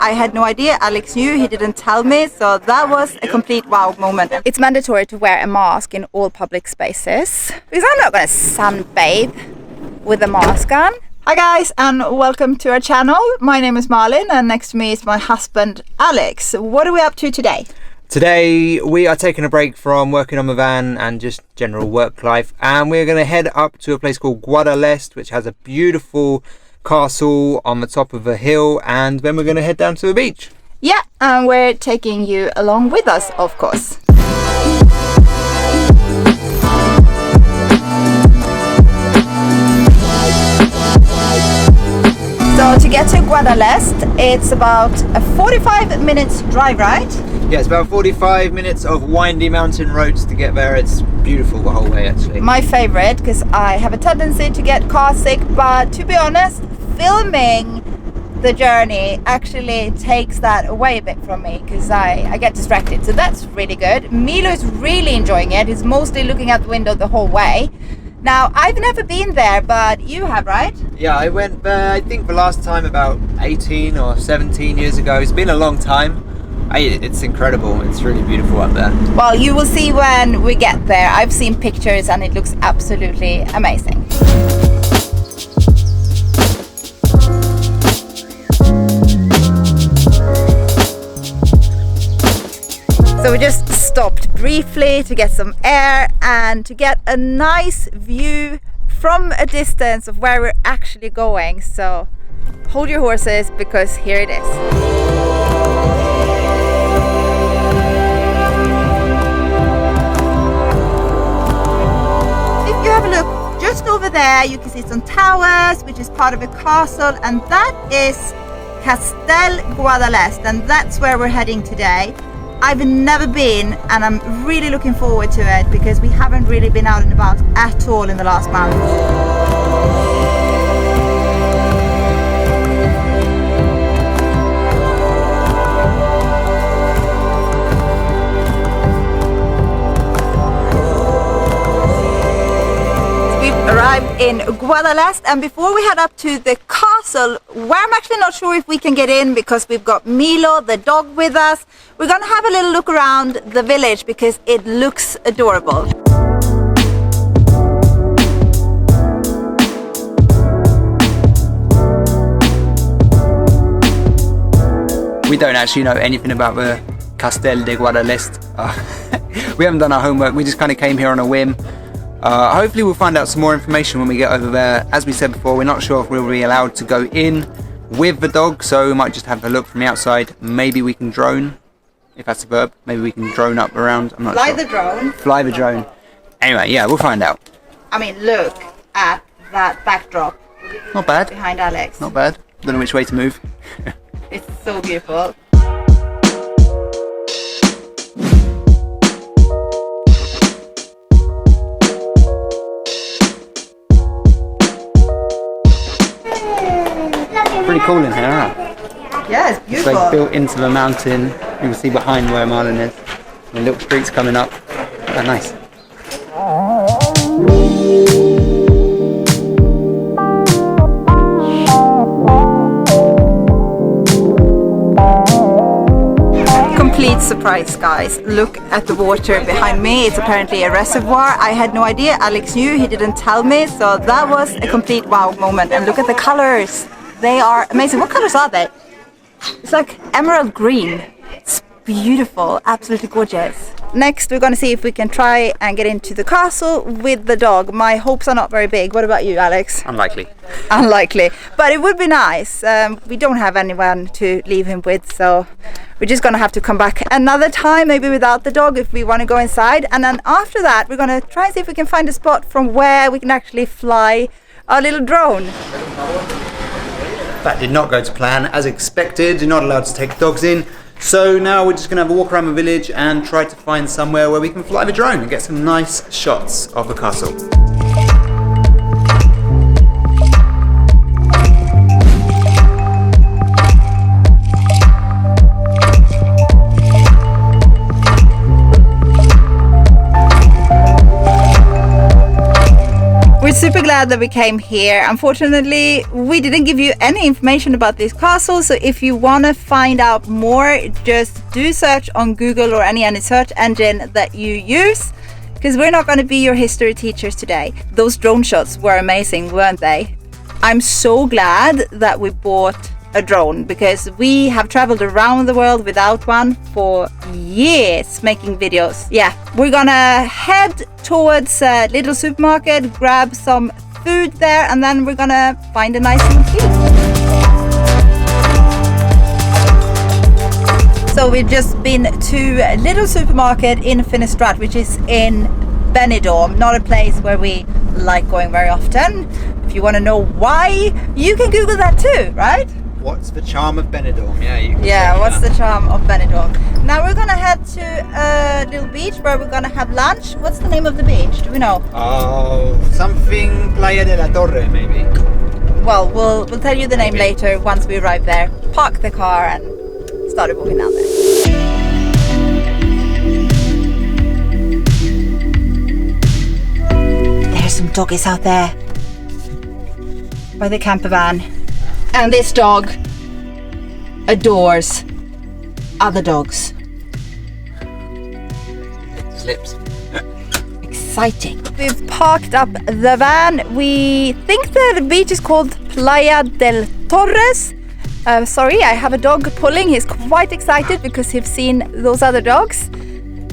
I had no idea. Alex knew, he didn't tell me, so that was a complete wow moment. It's mandatory to wear a mask in all public spaces because I'm not going to sunbathe with a mask on. Hi guys, and welcome to our channel. My name is Malin and next to me is my husband Alex. What are we up to today? Today we are taking a break from working on the van and just general work life, and we're going to head up to a place called Guadalest, which has a beautiful castle on the top of a hill, and then we're going to head down to the beach. Yeah, and we're taking you along with us, of course. So to get to Guadalest, it's about a 45 minutes drive, right? Yeah, it's about 45 minutes of windy mountain roads to get there. It's beautiful the whole way, actually. My favorite, because I have a tendency to get car sick, but to be honest, filming the journey actually takes that away a bit from me because I get distracted. So that's really good. Milo is really enjoying it. He's mostly looking out the window the whole way. Now, I've never been there, but you have, right? Yeah, I went there, I think the last time about 18 or 17 years ago. It's been a long time. It's incredible. It's really beautiful up there. Well, you will see when we get there. I've seen pictures and it looks absolutely amazing. So we just stopped briefly to get some air and to get a nice view from a distance of where we're actually going. So hold your horses because here it is. Have a look just over there. You can see some towers, which is part of a castle, and that is Castel Guadalest, and that's where we're heading today. I've never been, and I'm really looking forward to it because we haven't really been out and about at all in the last month. Arrived in Guadalest, and before we head up to the castle, where I'm actually not sure if we can get in because we've got Milo the dog with us, we're gonna have a little look around the village because it looks adorable. We don't actually know anything about the Castel de Guadalest. We haven't done our homework. We just kind of came here on a whim. Hopefully we'll find out some more information when we get over there. As we said before, we're not sure if we'll be allowed to go in with the dog, so we might just have a look from the outside. Maybe we can drone, if that's a verb. Maybe we can drone up around. I'm not sure. Fly the drone. Fly the drone. Anyway, yeah, we'll find out. I mean, look at that backdrop. Not bad. Behind Alex. Not bad. Don't know which way to move. It's so beautiful. Pretty cool in here, huh? Yeah, it's beautiful. It's like built into the mountain. You can see behind where Malin is. The little streets coming up. Oh, nice. Complete surprise, guys. Look at the water behind me. It's apparently a reservoir. I had no idea. Alex knew, he didn't tell me, so that was a complete wow moment. And look at the colors. They are amazing. What colors are they? It's like emerald green. It's beautiful, absolutely gorgeous. Next, we're going to see if we can try and get into the castle with the dog. My hopes are not very big. What about you, Alex? Unlikely. Unlikely, but it would be nice. We don't have anyone to leave him with, so we're just going to have to come back another time, maybe without the dog, if we want to go inside. And then after that, we're going to try and see if we can find a spot from where we can actually fly our little drone. That did not go to plan. As expected, you're not allowed to take dogs in. So now we're just going to have a walk around the village and try to find somewhere where we can fly the drone and get some nice shots of the castle. We're super glad that we came here. Unfortunately, we didn't give you any information about this castle, so if you want to find out more, just do search on Google or any search engine that you use, because we're not going to be your history teachers today. Those drone shots were amazing, weren't they? I'm so glad that we bought a drone, because we have traveled around the world without one for years making videos. Yeah, we're gonna head towards a little supermarket, grab some food there, and then we're gonna find a nice little feast. So we've just been to a little supermarket in Finestrat, which is in Benidorm, not a place where we like going very often. If you want to know why, you can Google that too, right? What's the charm of Benidorm? What's the charm of Benidorm? Now we're gonna head to a little beach where we're gonna have lunch. What's the name of the beach? Do we know? Oh, something Playa de la Torre, maybe. Well, we'll tell you the name later once we arrive there. Park the car and start walking down there. There's some doggies out there by the camper van. And this dog adores other dogs. Slips. Exciting. We've parked up the van. We think the beach is called Playa del Torres. Sorry, I have a dog pulling. He's quite excited because he's seen those other dogs.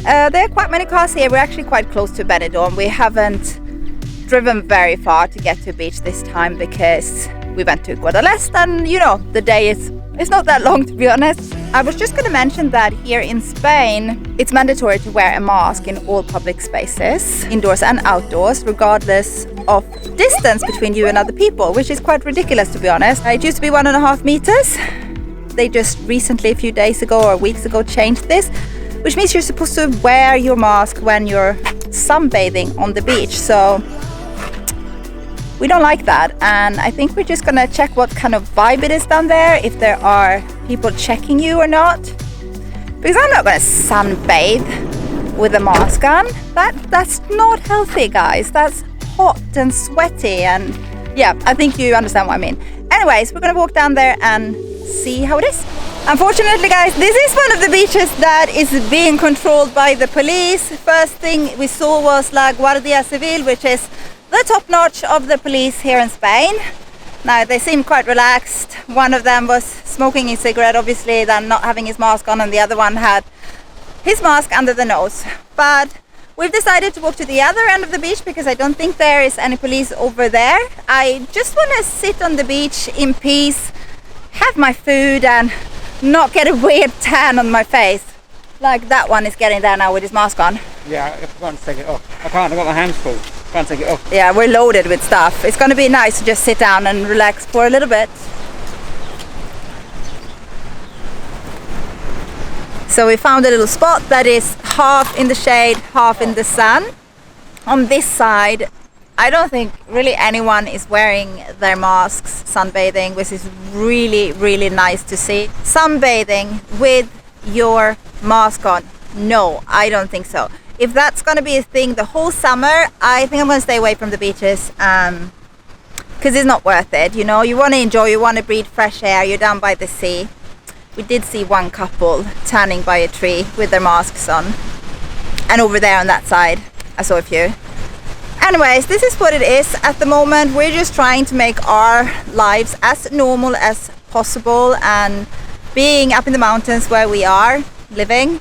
There are quite many cars here. We're actually quite close to Benidorm. We haven't driven very far to get to a beach this time because we went to Guadalest, and you know, the day it's not that long, to be honest. I was just going to mention that here in Spain, it's mandatory to wear a mask in all public spaces, indoors and outdoors, regardless of distance between you and other people, which is quite ridiculous, to be honest. It used to be 1.5 meters. They just recently, a few days ago or weeks ago, changed this, which means you're supposed to wear your mask when you're sunbathing on the beach. So we don't like that, and I think we're just gonna check what kind of vibe it is down there, if there are people checking you or not. Because I'm not gonna sunbathe with a mask on. That's not healthy, guys. That's hot and sweaty, and yeah, I think you understand what I mean. Anyways, we're gonna walk down there and see how it is. Unfortunately, guys, this is one of the beaches that is being controlled by the police. First thing we saw was La Guardia Civil, which is the top notch of the police here in Spain. Now, they seemed quite relaxed. One of them was smoking a cigarette, obviously, then not having his mask on, and the other one had his mask under the nose. But we've decided to walk to the other end of the beach because I don't think there is any police over there. I just want to sit on the beach in peace, have my food, and not get a weird tan on my face like that one is getting there now with his mask on. Yeah, I forgot to take it off. I can't, I've got my hands full. Can't take it off. Yeah, we're loaded with stuff. It's going to be nice to just sit down and relax for a little bit. So we found a little spot that is half in the shade, half in the sun. On this side, I don't think really anyone is wearing their masks sunbathing, which is really, really nice to see. Sunbathing with your mask on? No, I don't think so. If that's going to be a thing the whole summer, I think I'm going to stay away from the beaches, because it's not worth it. You know, you want to enjoy, you want to breathe fresh air, you're down by the sea. We did see one couple tanning by a tree with their masks on, and over there on that side I saw a few. Anyways, this is what it is at the moment. We're just trying to make our lives as normal as possible, and being up in the mountains where we are living,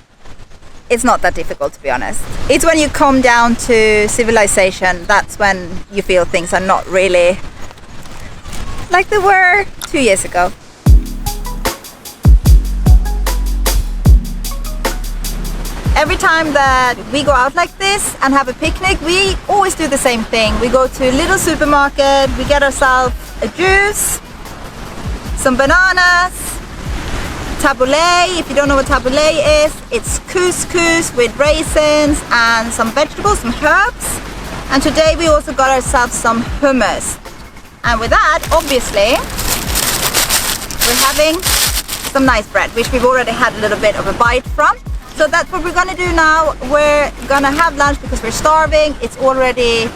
it's not that difficult, to be honest. It's when you come down to civilization, that's when you feel things are not really like they were 2 years ago. Every time that we go out like this and have a picnic, we always do the same thing. We go to a little supermarket, we get ourselves a juice, some bananas, tabbouleh. If you don't know what tabbouleh is, it's couscous with raisins and some vegetables, some herbs. And today we also got ourselves some hummus. And with that, obviously, we're having some nice bread, which we've already had a little bit of a bite from. So that's what we're gonna do now. We're gonna have lunch because we're starving. It's already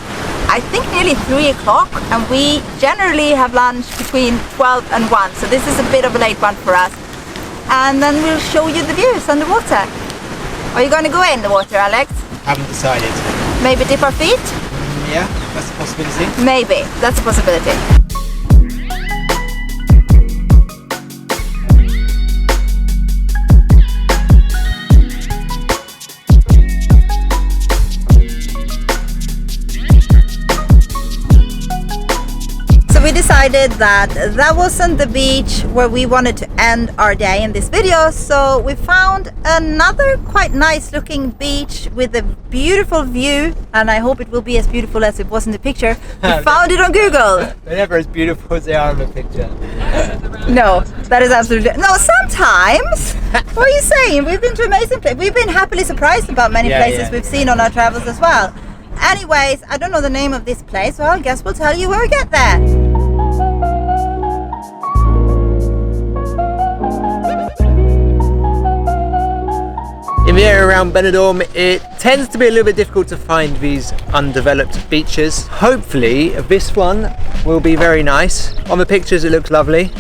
I think nearly 3 o'clock, and we generally have lunch between 12 and 1, so this is a bit of a late one for us. And then we'll show you the views underwater. Are you going to go in the water, Alex? Haven't decided. Maybe dip our feet? Yeah, that's a possibility. Maybe, that's a possibility. We decided that wasn't the beach where we wanted to end our day in this video, so we found another quite nice looking beach with a beautiful view, and I hope it will be as beautiful as it was in the picture. We found it on Google. They're never as beautiful as they are in the picture. No, that is absolutely no. Sometimes. What are you saying? We've been to amazing places. We've been happily surprised about many places we've seen on our travels as well. Anyways, I don't know the name of this place, so I guess we'll tell you when we get there. In the area around Benidorm, it tends to be a little bit difficult to find these undeveloped beaches. Hopefully this one will be very nice. On the pictures it looks lovely.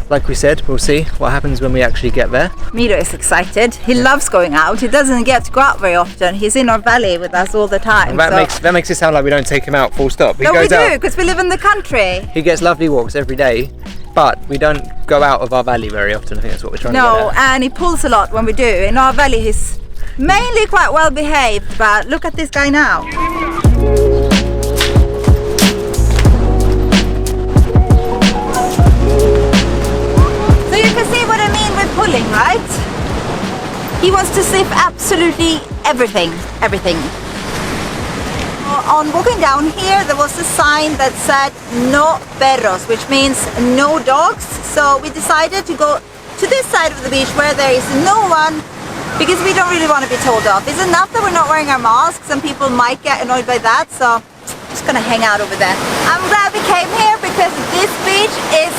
Like we said, we'll see what happens when we actually get there. Miro is excited. He loves going out. He doesn't get to go out very often. He's in our valley with us all the time. That makes it sound like we don't take him out full stop. No, we do, because we live in the country. He gets lovely walks every day, but we don't go out of our valley very often. I think that's what we're trying to get at. No, and he pulls a lot when we do. In our valley he's mainly quite well behaved, but look at this guy now. So you can see what I mean with pulling, right? He wants to sniff absolutely everything. On walking down here, there was a sign that said no perros, which means no dogs. So we decided to go to this side of the beach where there is no one, because we don't really want to be told off. It's enough that we're not wearing our masks and people might get annoyed by that, so I'm just gonna hang out over there. I'm glad we came here because this beach is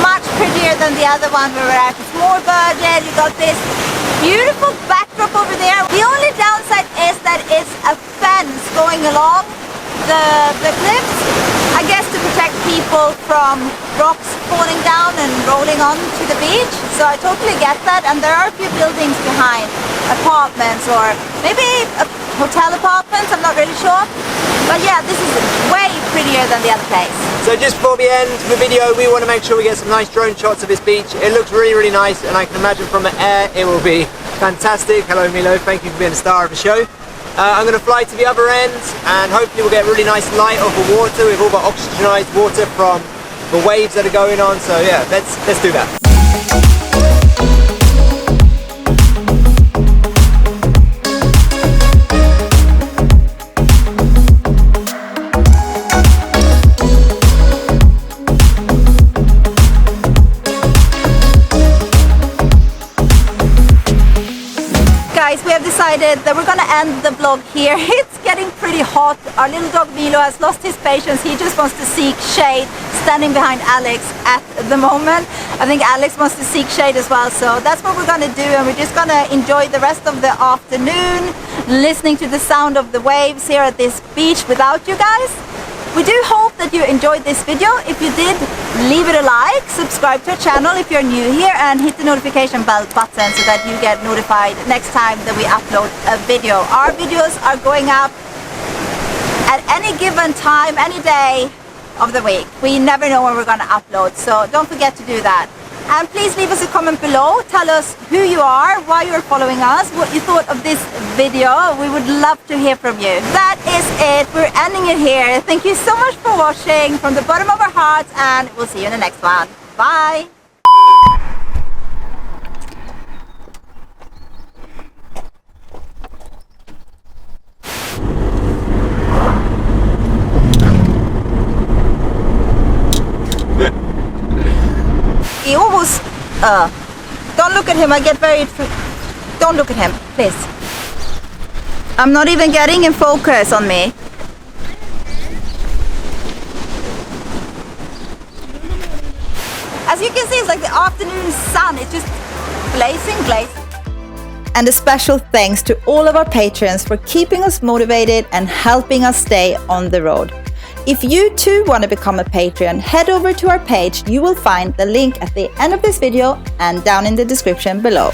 much prettier than the other one we were at. It's more budget, you got this beautiful backdrop over there. The only downside is that it's a fence going along the cliffs, I guess to protect people from rocks falling down and rolling onto the beach. So I totally get that, and there are a few buildings behind, apartments or maybe hotel apartments, I'm not really sure. But yeah, this is way prettier than the other place. So just before we end the video, we want to make sure we get some nice drone shots of this beach. It looks really, really nice, and I can imagine from the air it will be fantastic. Hello Milo, thank you for being a star of the show. I'm going to fly to the other end, and hopefully we'll get really nice light of the water with all the oxygenized water from the waves that are going on. So yeah, let's do that. We have decided that we're gonna end the vlog here. It's getting pretty hot. Our little dog Milo has lost his patience. He just wants to seek shade, standing behind Alex at the moment. I think Alex wants to seek shade as well, so that's what we're gonna do, and we're just gonna enjoy the rest of the afternoon listening to the sound of the waves here at this beach without you guys. We do hope that you enjoyed this video. If you did, leave it a like, subscribe to our channel if you're new here, and hit the notification bell button so that you get notified next time that we upload a video. Our videos are going up at any given time, any day of the week. We never know when we're going to upload, so don't forget to do that. And please leave us a comment below. Tell us who you are, why you're following us, what you thought of this video. We would love to hear from you. That is it. We're ending it here. Thank you so much for watching from the bottom of our hearts, and we'll see you in the next one. Bye. He almost, don't look at him, I get very, don't look at him, please. I'm not even getting in focus on me. As you can see, it's like the afternoon sun, it's just blazing. And a special thanks to all of our patrons for keeping us motivated and helping us stay on the road. If you too want to become a Patreon, head over to our page. You will find the link at the end of this video and down in the description below.